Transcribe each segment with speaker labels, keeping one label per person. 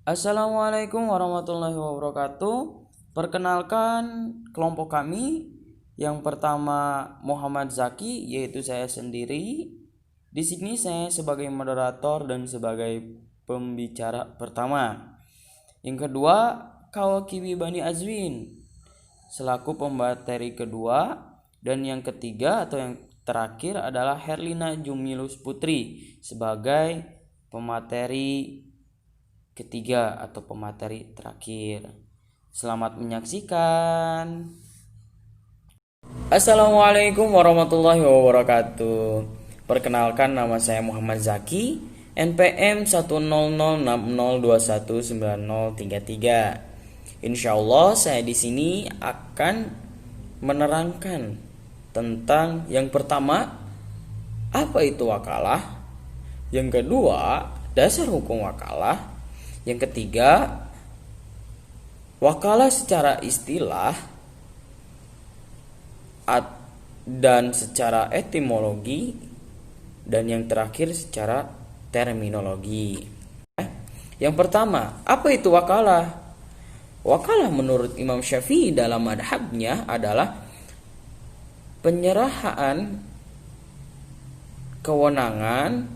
Speaker 1: Assalamualaikum warahmatullahi wabarakatuh. Perkenalkan kelompok kami. Yang pertama Muhammad Zaki, yaitu saya sendiri. Di sini saya sebagai moderator dan sebagai pembicara pertama. Yang kedua Kawakibi Bani Azwin selaku pembateri kedua, dan yang ketiga atau yang terakhir adalah Herlina Jumilus Putri sebagai pemateri ketiga atau pemateri terakhir. Selamat menyaksikan. Assalamualaikum warahmatullahi wabarakatuh. Perkenalkan, nama saya Muhammad Zaki, NPM 10060219033. Insyaallah saya di sini akan menerangkan tentang yang pertama, apa itu wakalah. Yang kedua, dasar hukum wakalah. Yang ketiga, wakalah secara istilah dan secara etimologi. Dan yang terakhir secara terminologi. Yang pertama, apa itu wakalah? Wakalah menurut Imam Syafi'i dalam madhabnya adalah penyerahan kewenangan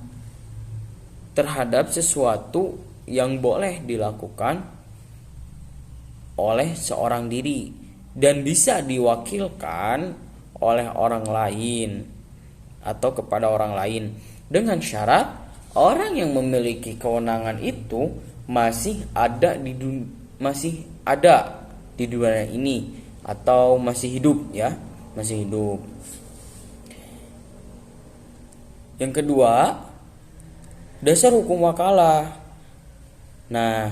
Speaker 1: terhadap sesuatu yang boleh dilakukan oleh seorang diri dan bisa diwakilkan oleh orang lain atau kepada orang lain, dengan syarat orang yang memiliki kewenangan itu masih ada di dunia ini atau masih hidup, ya, masih hidup. Yang kedua, dasar hukum wakalah. Nah,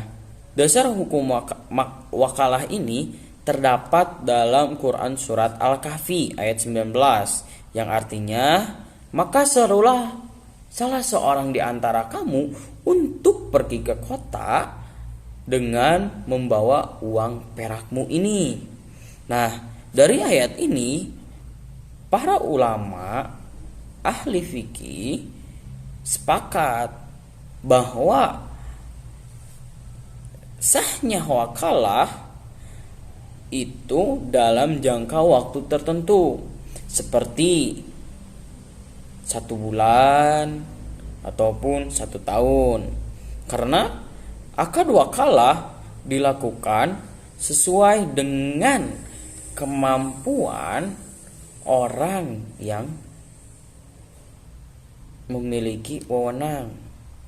Speaker 1: dasar hukum wakalah ini terdapat dalam Quran surat Al-Kahfi ayat 19, yang artinya, maka serulah salah seorang di antara kamu untuk pergi ke kota dengan membawa uang perakmu ini. Nah, dari ayat ini para ulama ahli fikih sepakat bahwa sahnya wakalah itu dalam jangka waktu tertentu, seperti 1 bulan ataupun 1 tahun, karena akad wakalah dilakukan sesuai dengan kemampuan orang yang memiliki wewenang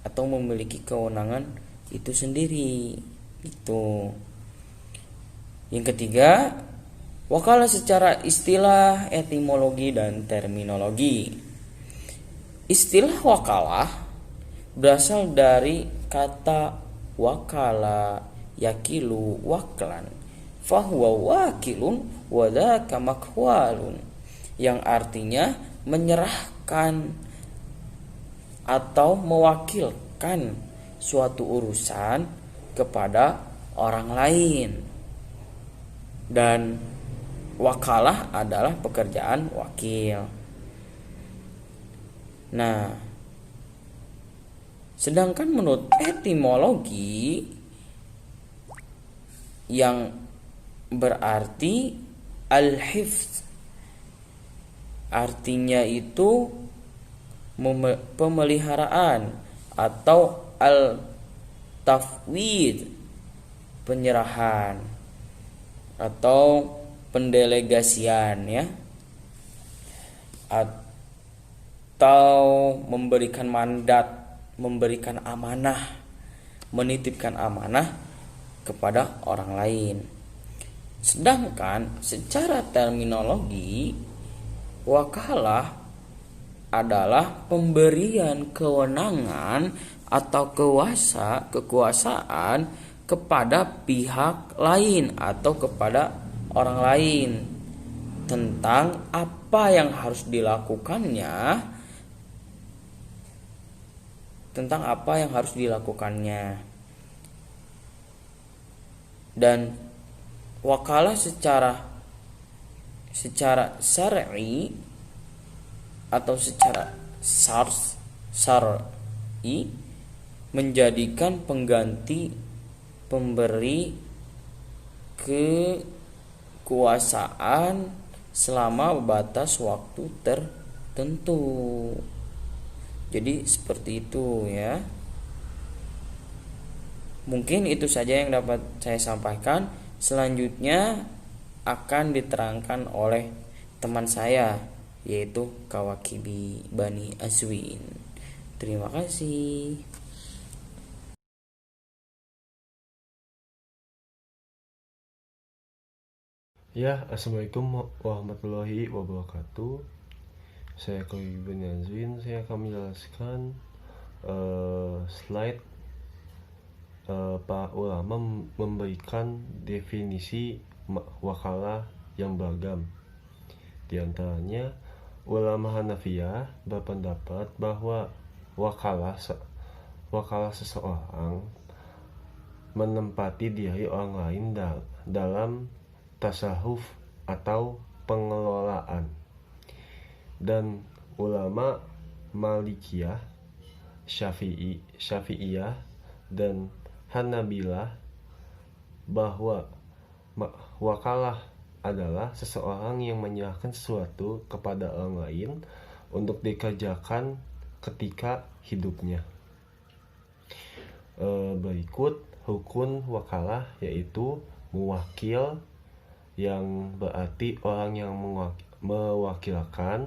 Speaker 1: atau memiliki kewenangan itu sendiri. Itu. Yang ketiga, wakalah secara istilah, etimologi, dan terminologi. Istilah wakalah berasal dari kata wakala yakilu waklan, fahuwa wakilun wadaka makwalun, yang artinya menyerahkan atau mewakilkan suatu urusan kepada orang lain. Dan wakalah adalah pekerjaan wakil. Nah, sedangkan menurut etimologi, yang berarti al-hifz, artinya itu pemeliharaan, atau al-tafwid, penyerahan atau pendelegasian, ya, atau memberikan mandat, memberikan amanah, menitipkan amanah kepada orang lain. Sedangkan secara terminologi, wakalah adalah pemberian kewenangan atau kekuasaan kepada pihak lain atau kepada orang lain tentang apa yang harus dilakukannya, Dan wakalah secara syar'i atau secara syar'i menjadikan pengganti pemberi kekuasaan selama batas waktu tertentu. Jadi seperti itu ya. Mungkin itu saja yang dapat saya sampaikan. Selanjutnya akan diterangkan oleh teman saya, yaitu Kawakibi Bani Azwin. Terima kasih.
Speaker 2: Ya, Assalamualaikum warahmatullahi wabarakatuh. Saya Koyi bin Azwin. Saya akan menjelaskan slide para ulama memberikan definisi wakalah yang beragam. Di antaranya, ulama Hanafiyah berpendapat bahwa wakalah seseorang menempati diri orang lain dalam tasawuf atau pengelolaan. Dan ulama Malikiyah, Syafi'iyah, dan Hanabilah bahwa wakalah adalah seseorang yang menyerahkan sesuatu kepada orang lain untuk dikerjakan ketika hidupnya. Berikut rukun wakalah, yaitu muwakil, yang berarti orang yang mewakilkan,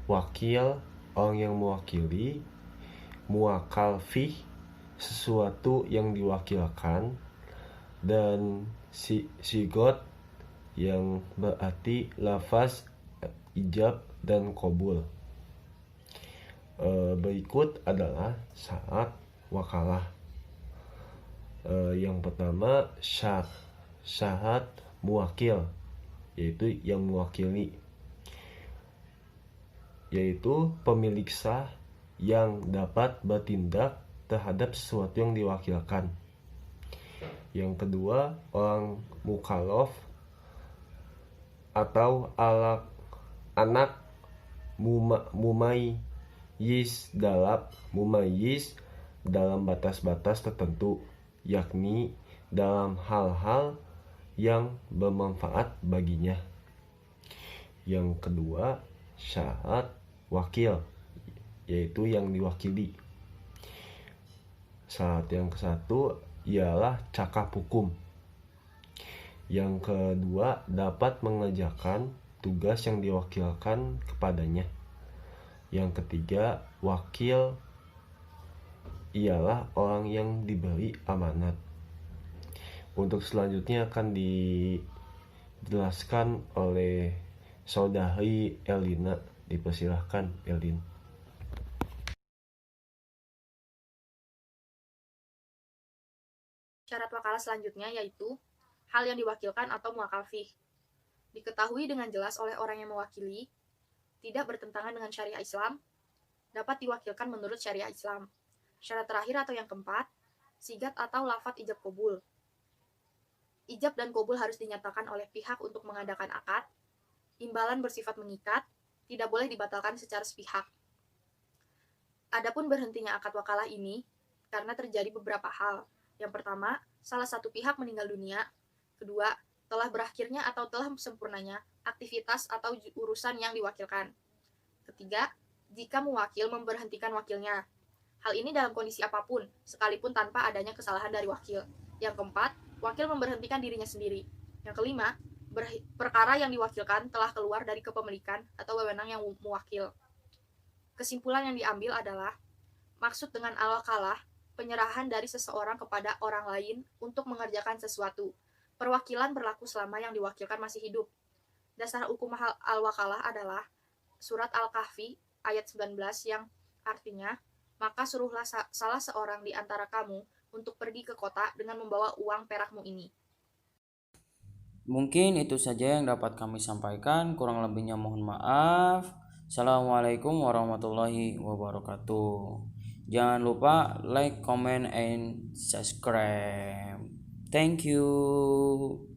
Speaker 2: wakil, orang yang mewakili, muwakal fih, sesuatu yang diwakilkan, dan sigot, yang berarti lafaz, ijab, dan qabul. Berikut adalah syarat wakalah. Yang pertama, syarat muwakil, yaitu yang mewakili, yaitu pemilik sah yang dapat bertindak terhadap sesuatu yang diwakilkan. Yang kedua, orang mukallaf atau anak mumayyiz dalam batas-batas tertentu, yakni dalam hal-hal yang bermanfaat baginya. Yang kedua, syarat wakil, yaitu yang diwakili. Syarat yang ke-1 ialah cakap hukum. Yang kedua, dapat mengerjakan tugas yang diwakilkan kepadanya. Yang ketiga, wakil ialah orang yang diberi amanat. Untuk selanjutnya akan dijelaskan oleh saudari Elina. Dipersilahkan, Elin.
Speaker 3: Syarat wakalah selanjutnya yaitu hal yang diwakilkan atau muwakal fih. Diketahui dengan jelas oleh orang yang mewakili, tidak bertentangan dengan syariah Islam, dapat diwakilkan menurut syariah Islam. Syarat terakhir atau yang keempat, sigat atau lafadz ijab qabul. Ijab dan qabul harus dinyatakan oleh pihak untuk mengadakan akad. Imbalan bersifat mengikat, tidak boleh dibatalkan secara sepihak. Adapun berhentinya akad wakalah ini karena terjadi beberapa hal. Yang pertama, salah satu pihak meninggal dunia. Kedua, telah berakhirnya atau telah sempurnanya aktivitas atau urusan yang diwakilkan. Ketiga, jika mewakil memberhentikan wakilnya. Hal ini dalam kondisi apapun, sekalipun tanpa adanya kesalahan dari wakil. Yang keempat, wakil memberhentikan dirinya sendiri. Yang kelima, perkara yang diwakilkan telah keluar dari kepemilikan atau wewenang yang mewakil. Kesimpulan yang diambil adalah, maksud dengan al-wakalah, penyerahan dari seseorang kepada orang lain untuk mengerjakan sesuatu. Perwakilan berlaku selama yang diwakilkan masih hidup. Dasar hukum al-wakalah adalah surat Al-Kahfi ayat 19 yang artinya, maka suruhlah salah seorang di antara kamu untuk pergi ke kota dengan membawa uang perakmu ini.
Speaker 1: Mungkin itu saja yang dapat kami sampaikan, kurang lebihnya mohon maaf. Assalamualaikum warahmatullahi wabarakatuh. Jangan lupa like, comment, and subscribe. Thank you.